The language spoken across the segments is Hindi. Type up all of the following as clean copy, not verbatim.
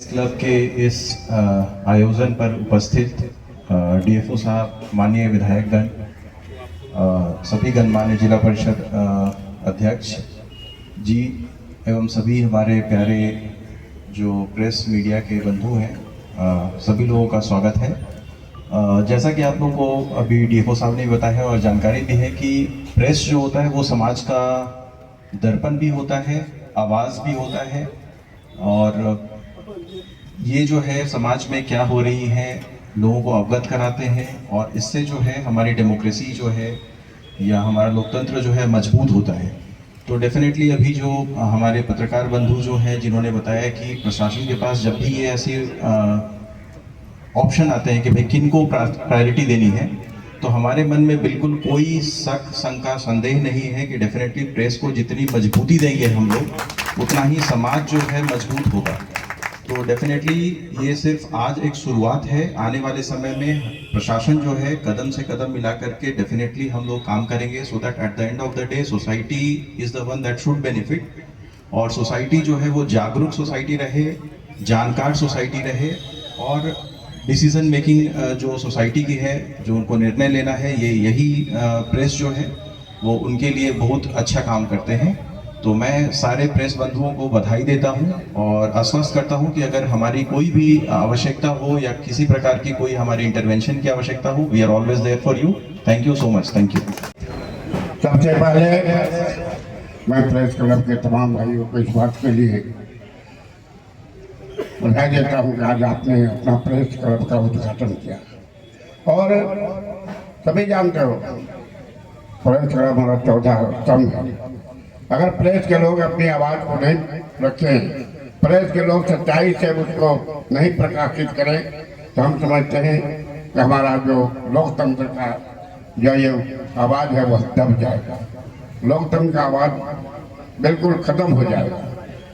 क्लब के इस आयोजन पर उपस्थित डीएफओ साहब, माननीय विधायकगण, सभी गणमान्य जिला परिषद अध्यक्ष जी एवं सभी हमारे प्यारे जो प्रेस मीडिया के बंधु हैं, सभी लोगों का स्वागत है। जैसा कि आप लोगों को अभी डीएफओ साहब ने बताया और जानकारी दी है कि प्रेस जो होता है वो समाज का दर्पण भी होता है, आवाज़ भी होता है, और ये जो है समाज में क्या हो रही है लोगों को अवगत कराते हैं, और इससे जो है हमारी डेमोक्रेसी जो है या हमारा लोकतंत्र जो है मजबूत होता है। तो डेफिनेटली अभी जो हमारे पत्रकार बंधु जो हैं जिन्होंने बताया कि प्रशासन के पास जब भी ये ऐसे ऑप्शन आते हैं कि भाई किन को प्रायोरिटी देनी है, तो हमारे मन में बिल्कुल कोई शक, शंका, संदेह नहीं है कि डेफिनेटली प्रेस को जितनी मजबूती देंगे हम लोग उतना ही समाज जो है मजबूत होगा। तो डेफिनेटली ये सिर्फ आज एक शुरुआत है। आने वाले समय में प्रशासन जो है कदम से कदम मिला करके डेफिनेटली हम लोग काम करेंगे, so that at the end of the day society is the one that should benefit, और सोसाइटी जो है वो जागरूक सोसाइटी रहे, जानकार सोसाइटी रहे, और डिसीजन मेकिंग जो सोसाइटी की है, जो उनको निर्णय लेना है, यही प्रेस जो है वो उनके लिए बहुत अच्छा काम करते हैं। तो मैं सारे प्रेस बंधुओं को बधाई देता हूं और आश्वस्त करता हूं कि अगर हमारी कोई भी आवश्यकता हो या किसी प्रकार की कोई हमारी इंटरवेंशन की आवश्यकता हो, we are always there for you. Thank you so much. Thank you. सबसे पहले मैं प्रेस क्लब के तमाम भाइयों को इस बात के लिए बधाई देता हूं कि आज आपने अपना प्रेस क्लब का उद्घाटन किया। और सभी जानते हो प्रेस क्लब हमारा 14 स्तंभ है। अगर प्रेस के लोग अपनी आवाज़ को नहीं रखें, प्रेस के लोग सच्चाई से उसको नहीं प्रकाशित करें, तो हम समझते हैं कि हमारा जो लोकतंत्र का जो ये आवाज़ है वह दब जाएगा, लोकतंत्र का आवाज़ बिल्कुल ख़त्म हो जाएगा।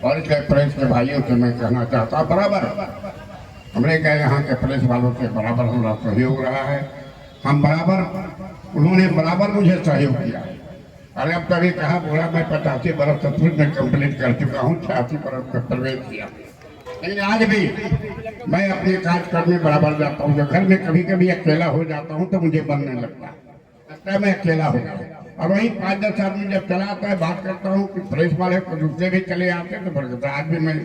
और इसलिए प्रेस के भाइयों से मैं कहना चाहता हूँ, बराबर हमने कहा यहाँ के प्रेस वालों से बराबर हमारा सहयोग रहा है, हम बराबर, उन्होंने बराबर मुझे सहयोग किया है। अरे अब तभी कहा बोला मैं 85 बरस सतपुर में कंप्लीट कर चुका हूँ, 86 बरस में प्रवेश किया, लेकिन आज भी मैं अपने कार्यक्रम में बराबर जाता हूँ। जब घर में कभी कभी अकेला हो जाता हूँ तो मुझे बनने लगता है मैं अकेला हो गया। और वही 5-10 आदमी जब चला आता है, बात करता हूँ कि प्रेस वाले को दूसरे भी चले आते तो बढ़। आज भी मैं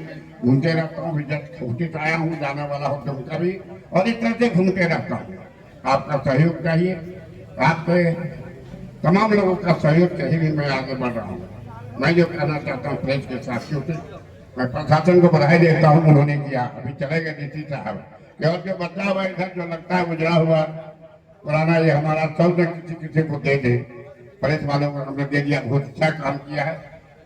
घूमते रहता हूँ, जब उचित आया हूँ, जाने वाला हूँ तो उनका भी, और इस तरह से घूमते रहता हूँ। आपका सहयोग चाहिए, आपके तमाम लोगों का सहयोग से ही मैं आगे बढ़ रहा हूँ। मैं जो कहना चाहता हूँ प्रेस के साथियों से, मैं प्रशासन को बधाई देता हूँ, उन्होंने किया। अभी चले गए डीसी साहब, और जो बचा हुआ इधर जो लगता है गुजरा हुआ पुराना, ये हमारा सब किसी को दे दे। प्रेस वालों को हमने दे दिया, बहुत अच्छा काम किया है।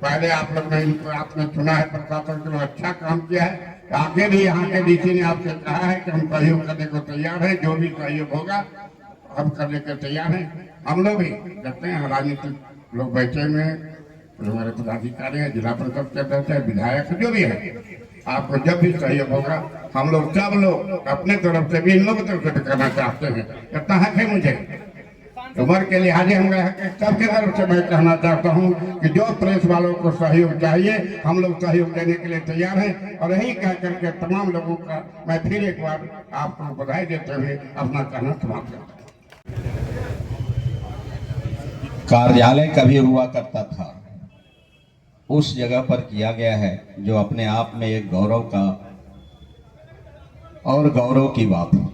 पहले आप लोग ने इनको आपने चुना है, प्रशासन को अच्छा काम किया है। आगे भी यहाँ के डीसी ने आपसे कहा है कि हम सहयोग करने को तैयार है, जो भी सहयोग होगा हम करने के तैयार हैं। हम लोग भी करते हैं, राजनीतिक लोग बैठे हुए हैं, हमारे पदाधिकारी हैं, जिला परिषद के अध्यक्ष है, विधायक जो भी है, आपको जब भी सहयोग होगा हम लोग सब लोग अपने तरफ से भी, इन लोगों की तरफ से भी करना चाहते हैं। इतना हक है मुझे, उम्र के लिहाजे हम सबके तरफ से मैं कहना चाहता हूँ कि जो प्रेस वालों को सहयोग चाहिए हमलोग सहयोग देने के लिए तैयार हैं। और यही कह करके तमाम लोगों का मैं फिर एक बार आपको बधाई देते हुए अपना कहना समाप्त करता हूँ। कार्यालय कभी हुआ करता था, उस जगह पर किया गया है, जो अपने आप में एक गौरव का और गौरव की बात है।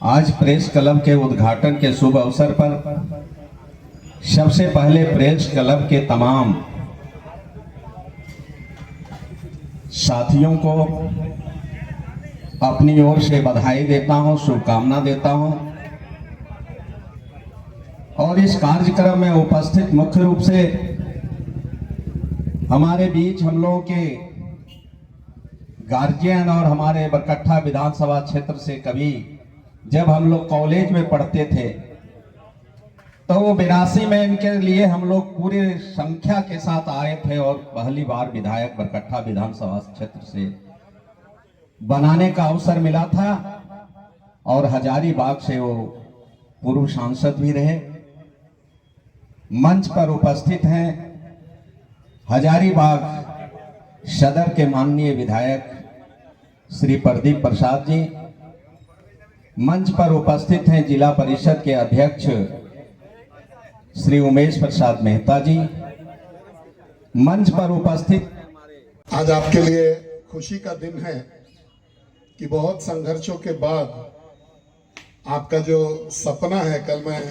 आज प्रेस क्लब के उद्घाटन के शुभ अवसर पर सबसे पहले प्रेस क्लब के तमाम साथियों को अपनी ओर से बधाई देता हूं, शुभकामना देता हूं। और इस कार्यक्रम में उपस्थित मुख्य रूप से हमारे बीच हम लोगों के गार्जियन और हमारे बरकट्ठा विधानसभा क्षेत्र से कभी जब हम लोग कॉलेज में पढ़ते थे तो 82 में इनके लिए हम लोग पूरे संख्या के साथ आए थे और पहली बार विधायक बरकट्ठा विधानसभा क्षेत्र से बनाने का अवसर मिला था। और हजारीबाग से वो पूर्व सांसद भी रहे, मंच पर उपस्थित हैं हजारीबाग सदर के माननीय विधायक श्री प्रदीप प्रसाद जी, मंच पर उपस्थित हैं जिला परिषद के अध्यक्ष श्री उमेश प्रसाद मेहता जी, मंच पर उपस्थित। आज आपके लिए खुशी का दिन है कि बहुत संघर्षों के बाद आपका जो सपना है, कल मैं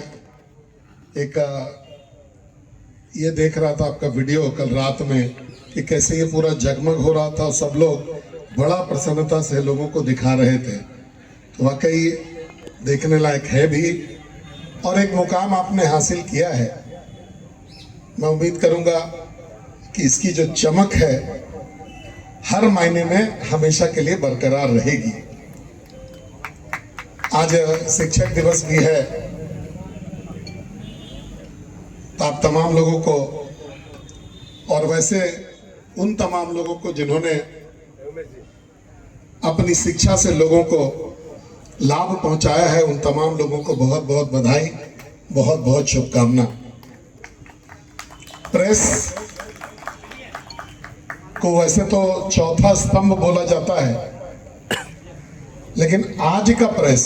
एक ये देख रहा था आपका वीडियो कल रात में कि कैसे ये पूरा जगमग हो रहा था, सब लोग बड़ा प्रसन्नता से लोगों को दिखा रहे थे। तो वाकई देखने लायक है भी, और एक मुकाम आपने हासिल किया है। मैं उम्मीद करूंगा कि इसकी जो चमक है हर मायने में हमेशा के लिए बरकरार रहेगी। आज शिक्षक दिवस भी है, तो आप तमाम लोगों को, और वैसे उन तमाम लोगों को जिन्होंने अपनी शिक्षा से लोगों को लाभ पहुंचाया है, उन तमाम लोगों को बहुत बहुत बधाई, बहुत बहुत शुभकामना। प्रेस को वैसे तो चौथा स्तंभ बोला जाता है, लेकिन आज का प्रेस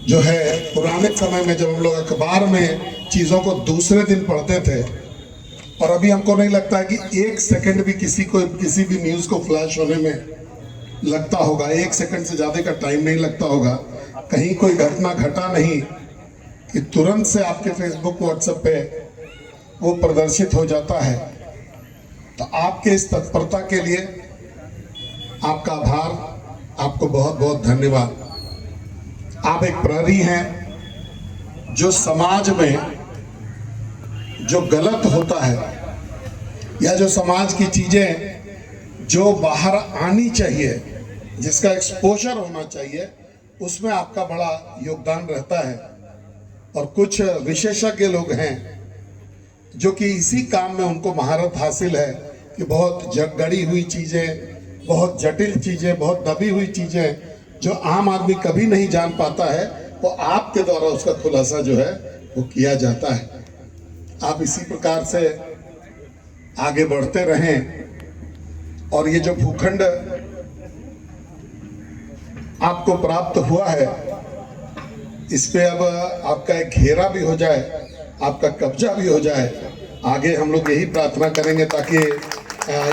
जो है, पुराने समय में जब हम लोग अखबार में चीजों को दूसरे दिन पढ़ते थे, और अभी हमको नहीं लगता है कि एक सेकंड भी किसी भी न्यूज को फ्लैश होने में लगता होगा। एक सेकंड से ज्यादा का टाइम नहीं लगता होगा। कहीं कोई घटना घटा नहीं कि तुरंत से आपके फेसबुक व्हाट्सएप पे वो प्रदर्शित हो जाता है। तो आपके इस तत्परता के लिए आपका आभार, आपको बहुत बहुत धन्यवाद। आप एक प्रहरी हैं जो समाज में जो गलत होता है या जो समाज की चीजें जो बाहर आनी चाहिए, जिसका एक्सपोजर होना चाहिए, उसमें आपका बड़ा योगदान रहता है। और कुछ विशेषज्ञ लोग हैं जो कि इसी काम में उनको महारत हासिल है कि बहुत गड़ी हुई चीजें, बहुत जटिल चीजें, बहुत दबी हुई चीजें जो आम आदमी कभी नहीं जान पाता है, वो आपके द्वारा उसका खुलासा जो है वो किया जाता है। आप इसी प्रकार से आगे बढ़ते रहें, और ये जो भूखंड आपको प्राप्त हुआ है, इस पे अब आपका एक घेरा भी हो जाए, आपका कब्जा भी हो जाए। आगे हम लोग यही प्रार्थना करेंगे ताकि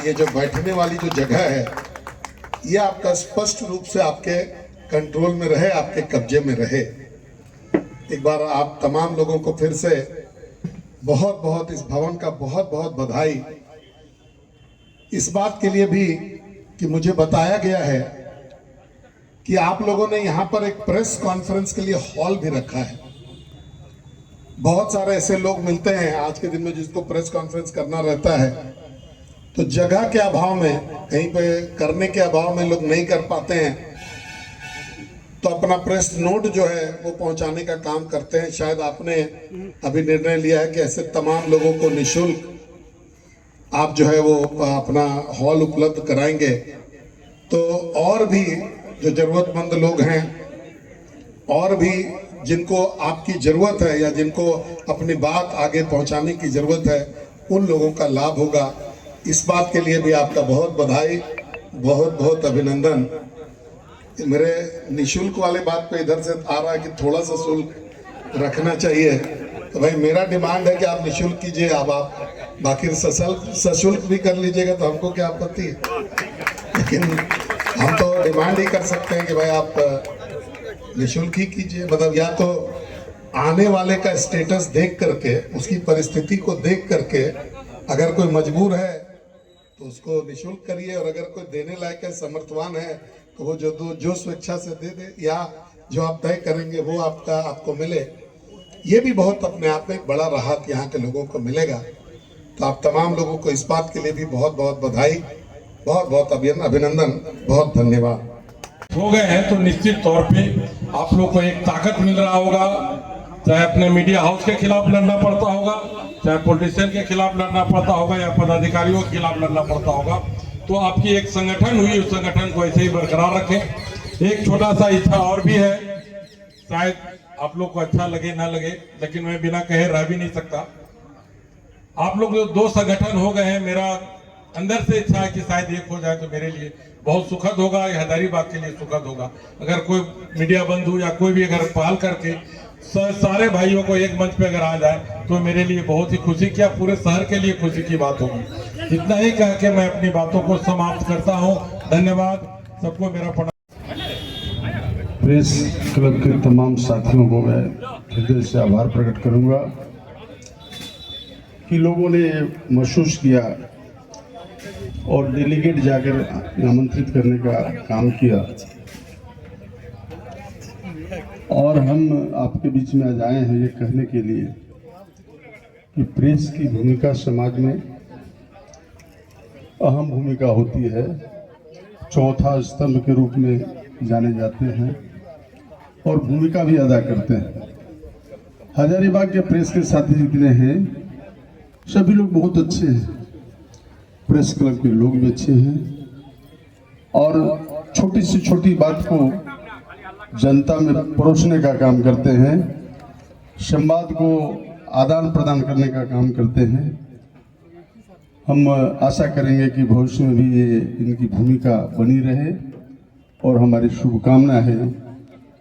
ये जो बैठने वाली जो जगह है, ये आपका स्पष्ट रूप से आपके कंट्रोल में रहे, आपके कब्जे में रहे। एक बार आप तमाम लोगों को फिर से बहुत बहुत इस भवन का बहुत बहुत बधाई। इस बात के लिए भी कि मुझे बताया गया है कि आप लोगों ने यहाँ पर एक प्रेस कॉन्फ्रेंस के लिए हॉल भी रखा है। बहुत सारे ऐसे लोग मिलते हैं आज के दिन में जिसको प्रेस कॉन्फ्रेंस करना रहता है, तो जगह के अभाव में, कहीं पे करने के अभाव में लोग नहीं कर पाते हैं, तो अपना प्रेस नोट जो है वो पहुंचाने का काम करते हैं। शायद आपने अभी निर्णय लिया है कि ऐसे तमाम लोगों को निःशुल्क आप जो है वो अपना हॉल उपलब्ध कराएंगे। तो और भी जो जरूरतमंद लोग हैं, और भी जिनको आपकी जरूरत है या जिनको अपनी बात आगे पहुंचाने की जरूरत है, उन लोगों का लाभ होगा। इस बात के लिए भी आपका बहुत बधाई, बहुत बहुत अभिनंदन। मेरे निःशुल्क वाले बात पे इधर से आ रहा है कि थोड़ा सा शुल्क रखना चाहिए, तो भाई मेरा डिमांड है कि आप निःशुल्क कीजिए। अब आप बाकी सशुल्क भी कर लीजिएगा तो हमको क्या आपत्ति है, लेकिन हम तो डिमांड ही कर सकते हैं कि भाई आप निःशुल्क ही कीजिए। मतलब या तो आने वाले का स्टेटस देख करके, उसकी परिस्थिति को देख करके, अगर कोई मजबूर है तो उसको निःशुल्क करिए, और अगर कोई देने लायक है, समर्थवान है, तो वो जो स्वेच्छा से दे दे, या जो आप तय करेंगे वो आपको मिले। ये भी बहुत अपने आप में एक बड़ा राहत यहाँ के लोगों को मिलेगा। तो आप तमाम लोगों को इस बात के लिए भी बहुत बहुत बधाई, बहुत बहुत अभिनंदन, बहुत धन्यवाद। हो गए हैं तो निश्चित तौर पे आप लोग को एक ताकत मिल रहा होगा, चाहे अपने मीडिया हाउस के खिलाफ लड़ना पड़ता होगा, चाहे पॉलिटिशियन के खिलाफ लड़ना पड़ता होगा, या पदाधिकारियों के खिलाफ लड़ना पड़ता होगा। तो आपकी एक संगठन हुई, उस संगठन को ऐसे ही बरकरार रखें। एक छोटा सा इच्छा और भी है, शायद आप लोग को अच्छा लगे ना लगे, लेकिन मैं बिना कहे रह भी नहीं सकता। आप लोग जो दो संगठन हो गए हैं, मेरा अंदर से इच्छा है कि शायद एक हो जाए तो मेरे लिए बहुत सुखद होगा, ये हजारीबाग के लिए सुखद होगा। अगर कोई मीडिया बंधु या कोई भी अगर पहल करके सारे भाइयों को एक मंच पे अगर आ जाए तो मेरे लिए बहुत ही खुशी, क्या पूरे शहर के लिए खुशी की बात होगी। इतना ही कह के मैं अपनी बातों को समाप्त करता हूँ। धन्यवाद सबको, मेरा प्रणाम। प्रेस क्लब के तमाम साथियों को मैं हृदय से आभार प्रकट करूंगा कि लोगों ने महसूस किया और डेलीगेट जाकर आमंत्रित करने का काम किया, और हम आपके बीच में आज आए हैं ये कहने के लिए कि प्रेस की भूमिका समाज में अहम भूमिका होती है। चौथा स्तंभ के रूप में जाने जाते हैं और भूमिका भी अदा करते हैं। हजारीबाग के प्रेस के साथी जितने हैं सभी लोग बहुत अच्छे हैं, प्रेस क्लब के लोग भी अच्छे हैं और छोटी से छोटी बात को जनता में परोसने का काम करते हैं, संवाद को आदान प्रदान करने का काम करते हैं। हम आशा करेंगे कि भविष्य में भी ये इनकी भूमिका बनी रहे और हमारी शुभकामना है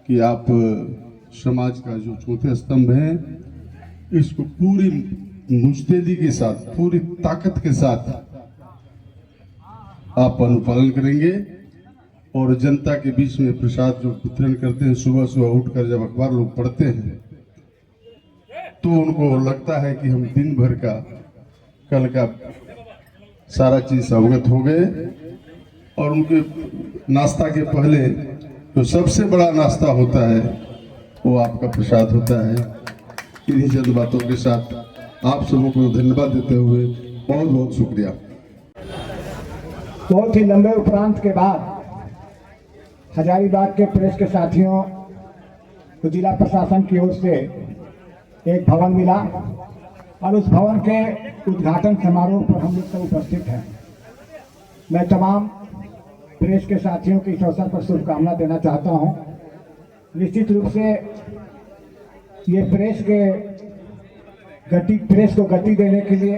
कि आप समाज का जो चौथे स्तंभ है इसको पूरी मुस्तैदी के साथ, पूरी ताकत के साथ आप अनुपालन करेंगे और जनता के बीच में प्रसाद जो वितरण करते हैं, सुबह सुबह उठकर जब अखबार लोग पढ़ते हैं तो उनको लगता है कि हम दिन भर का कल का सारा चीज अवगत हो गए, और उनके नाश्ता के पहले जो सबसे बड़ा नाश्ता होता है वो आपका प्रसाद होता है। इन्हीं चंद बातों के साथ आप सबों को धन्यवाद देते हुए बहुत बहुत शुक्रिया। बहुत ही लंबे उपरांत के बाद हजारीबाग के प्रेस के साथियों को जिला प्रशासन की ओर से एक भवन मिला और उस भवन के उद्घाटन समारोह पर हम लोग सब उपस्थित हैं। मैं तमाम प्रेस के साथियों की इस अवसर पर शुभकामना देना चाहता हूं। निश्चित रूप से ये प्रेस को गति देने के लिए,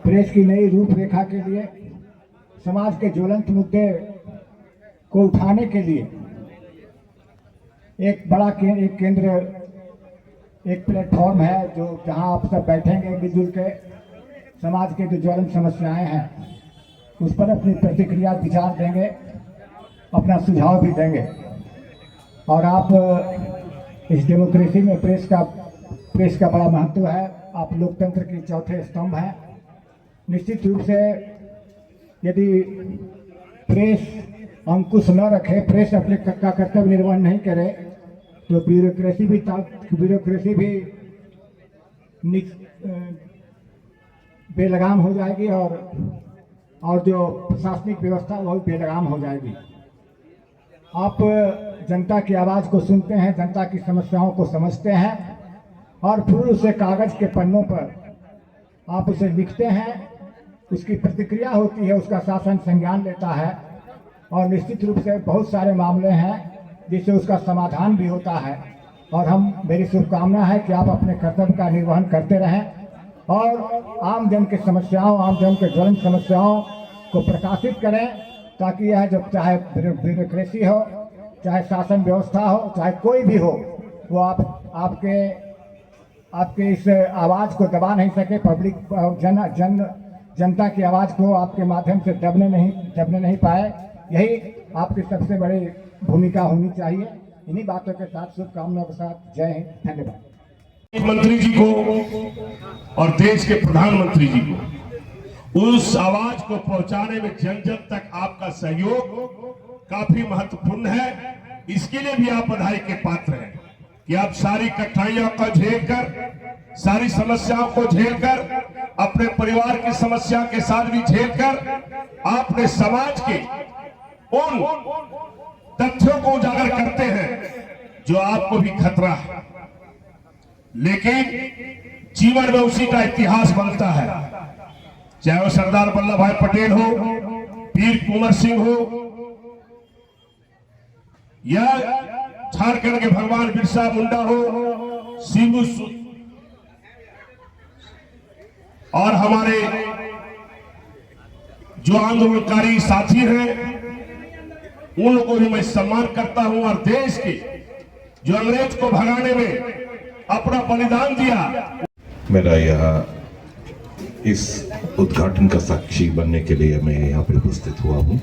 प्रेस की नई रूपरेखा के लिए, समाज के ज्वलंत मुद्दे को उठाने के लिए एक बड़ा केंद्र, एक प्लेटफॉर्म है जो जहां आप सब बैठेंगे मिलजुल के, समाज के जो ज्वलंत समस्याएं हैं उस पर अपनी प्रतिक्रिया विचार देंगे, अपना सुझाव भी देंगे। और आप इस डेमोक्रेसी में प्रेस का बड़ा महत्व है। आप लोकतंत्र के चौथे स्तंभ हैं। निश्चित रूप से यदि प्रेस अंकुश न रखे, प्रेस अपने का कर्तव्य निर्वहन नहीं करे तो ब्यूरोक्रेसी भी बेलगाम हो जाएगी और जो प्रशासनिक व्यवस्था वो भी बेलगाम हो जाएगी। आप जनता की आवाज़ को सुनते हैं, जनता की समस्याओं को समझते हैं और फिर उसे कागज़ के पन्नों पर आप उसे लिखते हैं, उसकी प्रतिक्रिया होती है, उसका शासन संज्ञान लेता है और निश्चित रूप से बहुत सारे मामले हैं जिससे उसका समाधान भी होता है। और मेरी शुभकामना है कि आप अपने कर्तव्य का निर्वहन करते रहें और आम जन के समस्याओं, आम जन के ज्वलंत समस्याओं को प्रकाशित करें, ताकि यह जब चाहे ब्यूरोक्रेसी हो, चाहे शासन व्यवस्था हो, चाहे कोई भी हो, वो आपके इस आवाज़ को दबा नहीं सके। जनता की आवाज़ को आपके माध्यम से दबने नहीं पाए। यही आपकी सबसे बड़ी भूमिका होनी चाहिए। इन्हीं बातों के साथ, शुभकामनाओं के साथ, जय हिंद, धन्यवाद। मंत्री जी को और देश के प्रधानमंत्री जी को उस आवाज को पहुंचाने में जन जन तक आपका सहयोग काफी महत्वपूर्ण है। इसके लिए भी आप बधाई के पात्र हैं कि आप सारी कठिनाइयों को झेलकर, सारी समस्याओं को झेलकर, अपने परिवार की समस्या के साथ भी झेलकर आपने समाज के उन तथ्यों को उजागर करते हैं जो आपको भी खतरा है, लेकिन जीवन में उसी का इतिहास बनता है। चाहे वो सरदार वल्लभ भाई पटेल हो, वीर कुंवर सिंह हो, या झारखंड के भगवान बिरसा मुंडा हो, और हमारे जो आंदोलनकारी साथी हैं उन लोगों को भी मैं सम्मान करता हूं, और देश के जो अंग्रेज को भगाने में अपना बलिदान दिया। मेरा यहाँ इस उद्घाटन का साक्षी बनने के लिए मैं यहाँ पे उपस्थित हुआ हूँ।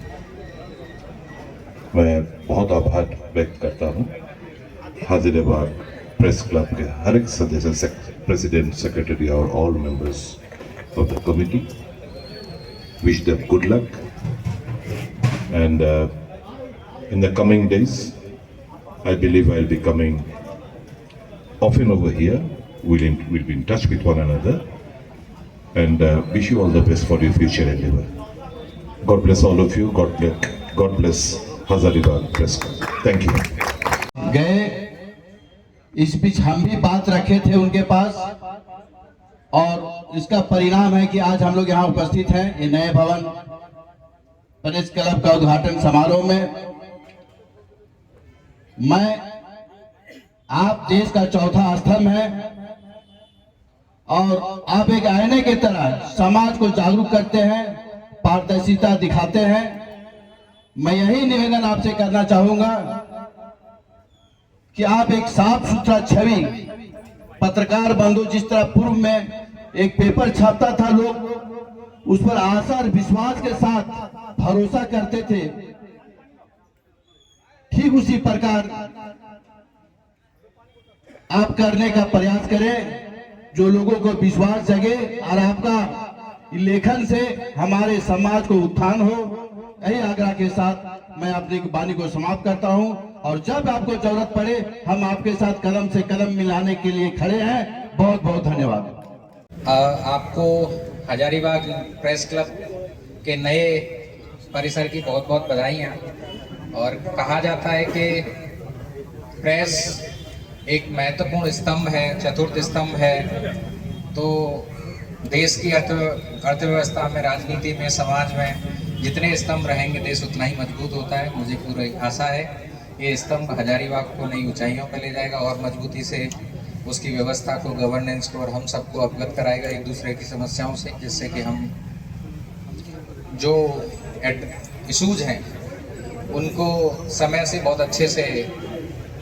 मैं बहुत आभार व्यक्त करता हूँ हाजिराबाद प्रेस क्लब के हर एक सदस्य, प्रेसिडेंट, सेक्रेटरी और all members of the committee. Wish them good luck and in the coming days I believe I'll be coming often over here. We'll be in touch with one another, and wish you all the best for your future endeavor. God bless all of you. God bless Hazaribagh Press Club. Thank you. गए इस बीच हम भी बात रखे थे उनके पास, और इसका परिणाम है कि आज हम लोग यहाँ उपस्थित हैं ये नए भवन प्रेस क्लब का उद्घाटन समारोह में। मैं आप देश का चौथा स्तंभ है और आप एक आईने की तरह समाज को जागरूक करते हैं, पारदर्शिता दिखाते हैं। मैं यही निवेदन आपसे करना चाहूंगा कि आप एक साफ सुथरा छवि, पत्रकार बंधु, जिस तरह पूर्व में एक पेपर छपता था, लोग उस पर आशा और विश्वास के साथ भरोसा करते थे, ठीक उसी प्रकार आप करने का प्रयास करें, जो लोगों को विश्वास जगे और आपका लेखन से हमारे समाज को उत्थान हो। यही आग्रह के साथ मैं अपनी वाणी को समाप्त करता हूं, और जब आपको जरूरत पड़े हम आपके साथ कलम से कलम मिलाने के लिए खड़े हैं। बहुत बहुत धन्यवाद। आपको हजारीबाग प्रेस क्लब के नए परिसर की बहुत बहुत बधाइयाँ। और कहा जाता है कि प्रेस एक महत्वपूर्ण स्तंभ है, चतुर्थ स्तंभ है। तो देश की अर्थव्यवस्था में, राजनीति में, समाज में जितने स्तंभ रहेंगे देश उतना ही मजबूत होता है। मुझे पूरी आशा है ये स्तंभ हजारीबाग को नई ऊंचाइयों पर ले जाएगा और मजबूती से उसकी व्यवस्था को, गवर्नेंस को और हम सबको अवगत कराएगा एक दूसरे की समस्याओं से, जिससे कि हम जो इशूज हैं उनको समय से बहुत अच्छे से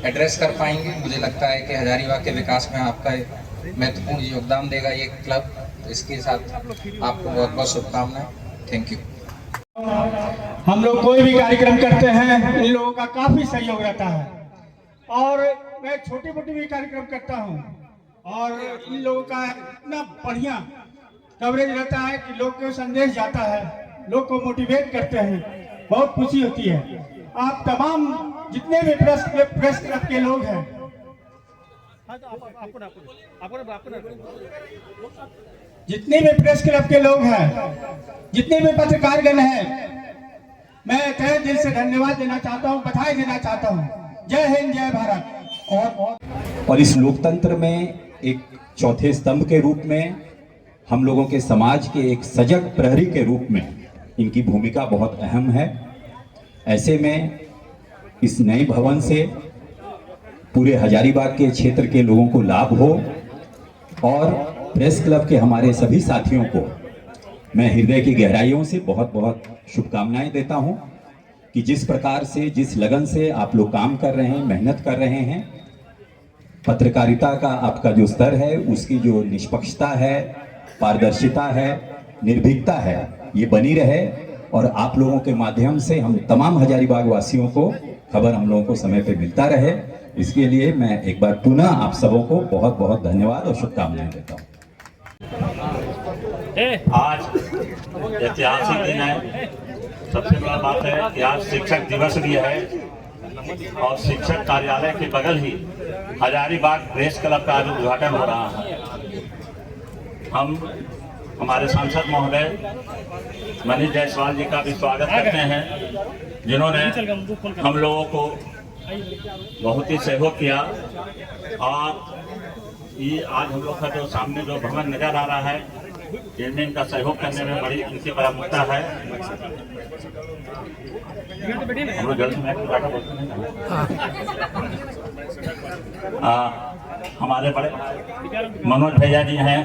एड्रेस कर पाएंगे। मुझे लगता है कि हजारीबाग के विकास में आपका महत्वपूर्ण योगदान देगा ये क्लब। तो इसके साथ आपको बहुत बहुत शुभकामनाएं। Thank you. हम लोग कोई भी कार्यक्रम करते हैं, इन लोगों का काफ़ी सहयोग रहता है, और मैं छोटी मोटी भी कार्यक्रम करता हूं, और इन लोगों का इतना बढ़िया कवरेज रहता है कि लोग को संदेश जाता है, लोग को मोटिवेट करते हैं, बहुत खुशी होती है। आप तमाम जितने भी प्रेस क्लब के लोग हैं, जितने भी प्रेस क्लब के लोग हैं, जितने भी पत्रकारगण हैं, मैं तहे दिल से धन्यवाद देना चाहता हूं, बधाई देना चाहता हूं। जय हिंद, जय भारत। और इस लोकतंत्र में एक चौथे स्तंभ के रूप में, हम लोगों के समाज के एक सजग प्रहरी के रूप में इनकी भूमिका बहुत अहम है। ऐसे में इस नए भवन से पूरे हजारीबाग के क्षेत्र के लोगों को लाभ हो, और प्रेस क्लब के हमारे सभी साथियों को मैं हृदय की गहराइयों से बहुत बहुत शुभकामनाएं देता हूं कि जिस प्रकार से, जिस लगन से आप लोग काम कर रहे हैं, मेहनत कर रहे हैं, पत्रकारिता का आपका जो स्तर है, उसकी जो निष्पक्षता है, पारदर्शिता है, निर्भीकता है, ये बनी रहे, और आप लोगों के माध्यम से हम तमाम हजारीबाग वासियों को खबर हम लोगों को समय पे मिलता रहे। इसके लिए मैं एक बार पुनः आप सबों को बहुत बहुत धन्यवाद और शुभकामनाएं देता हूँ। आज ऐतिहासिक दिन है। सबसे बड़ा बात है कि आज शिक्षक दिवस भी है, और शिक्षक कार्यालय के बगल ही हजारीबाग प्रेस क्लब का आज उद्घाटन हो रहा है। हम हमारे सांसद महोदय मनीष जायसवाल जी का भी स्वागत करते हैं, जिन्होंने हम लोगों को बहुत ही सहयोग किया। और ये आज हम लोग का जो सामने जो भवन नजर आ रहा है, इसमें इनका सहयोग करने में बड़ी इनकी प्राथमिकता है। हम लोग जल्द में हमारे बड़े मनोज भैया जी हैं,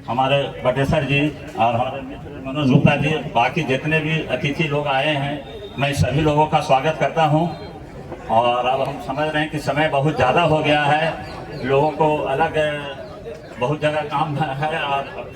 हमारे बटेसर जी और हमारे मित्र मनोज गुप्ता जी, बाकी जितने भी अतिथि लोग आए हैं, मैं सभी लोगों का स्वागत करता हूं। और अब हम समझ रहे हैं कि समय बहुत ज़्यादा हो गया है, लोगों को अलग बहुत जगह काम है और